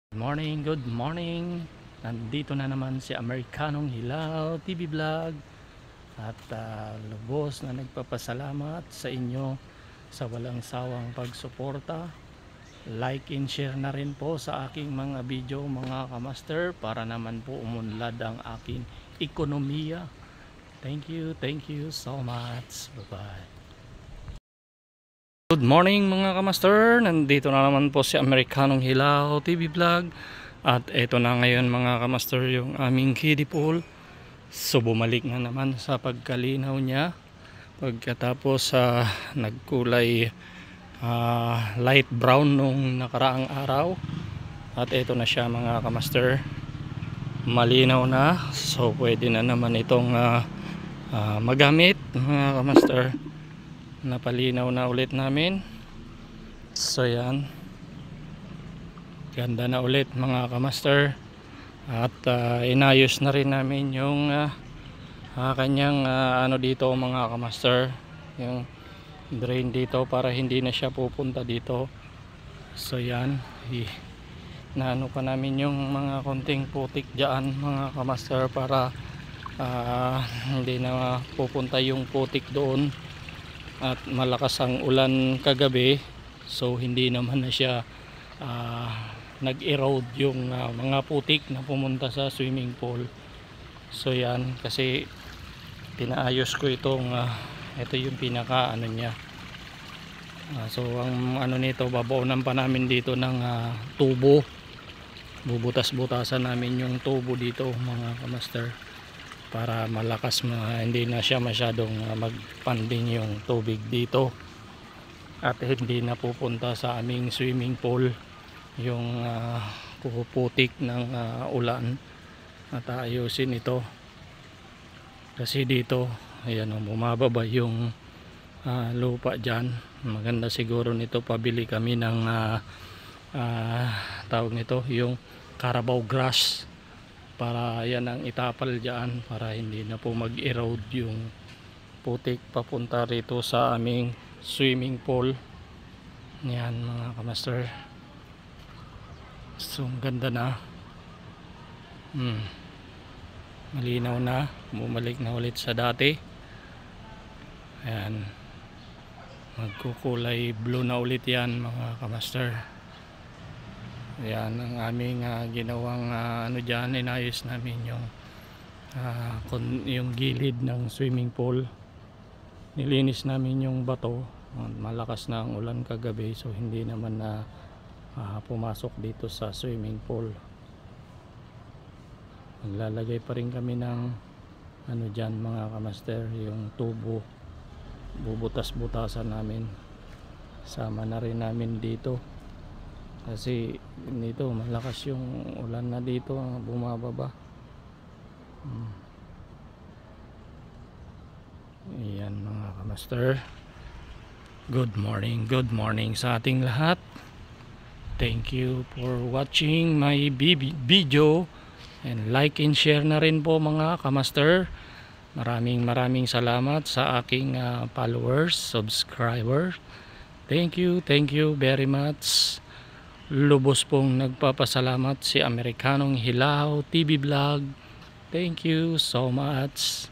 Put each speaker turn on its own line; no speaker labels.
Good morning. Nandito na naman si Amerikanong Hilaw TV Vlog at lubos na nagpapasalamat sa inyo sa walang sawang pagsuporta. Like and share na rin po sa aking mga video mga kamaster para naman po umunlad ang aking ekonomiya. Thank you so much. Bye bye. Good morning mga kamaster, nandito na naman po si Amerikanong Hilaw TV Vlog at eto na ngayon mga kamaster yung aming kiddie pool. So bumalik na naman sa pagkalinaw niya pagkatapos nagkulay light brown nung nakaraang araw at eto na siya mga kamaster, malinaw na, so pwede na naman itong magamit mga kamaster. Napalinaw na ulit namin, so yan, ganda na ulit mga kamaster at inayos na rin namin yung kanyang ano dito mga kamaster, yung drain dito para hindi na siya pupunta dito. So yan, naano pa namin yung mga konting putik dyan mga kamaster para hindi na pupunta yung putik doon. At malakas ang ulan kagabi, so hindi naman na siya nag-erode yung mga putik na pumunta sa swimming pool. So yan, kasi pinaayos ko itong ito yung pinaka ano niya. So ang ano nito, babaunan pa namin dito ng tubo. Bubutas-butasan namin yung tubo dito mga kamaster para malakas, hindi na siya masyadong magpanding yung tubig dito at hindi na pupunta sa aming swimming pool yung puputik ng ulan. At ayusin ito kasi dito ayan, bumababa yung lupa dyan. Maganda siguro nito pabili kami ng tawag nito yung Carabao grass para yan ang itapal dyan para hindi na po mag-erode yung putik papunta rito sa aming swimming pool. Yan mga kamaster, so ganda na, malinaw na, bumalik na ulit sa dati. Ayan, magkukulay blue na ulit yan mga kamaster. Ayan ang aming ginawang ano dyan, inayos namin yung gilid ng swimming pool. Nilinis namin yung bato, malakas na ang ulan kagabi, so hindi naman na pumasok dito sa swimming pool. Maglalagay pa rin kami ng ano dyan mga kamaster, yung tubo, bubutas-butasan namin, sama na rin namin dito kasi dito malakas yung ulan na dito bumababa. Ayan mga kamaster, good morning sa ating lahat. Thank you for watching my video and like and share na rin po mga kamaster. Maraming salamat sa aking followers, subscribers. Thank you very much. Lubos pong nagpapasalamat si Amerikanong Hilaw TV Vlog. Thank you so much.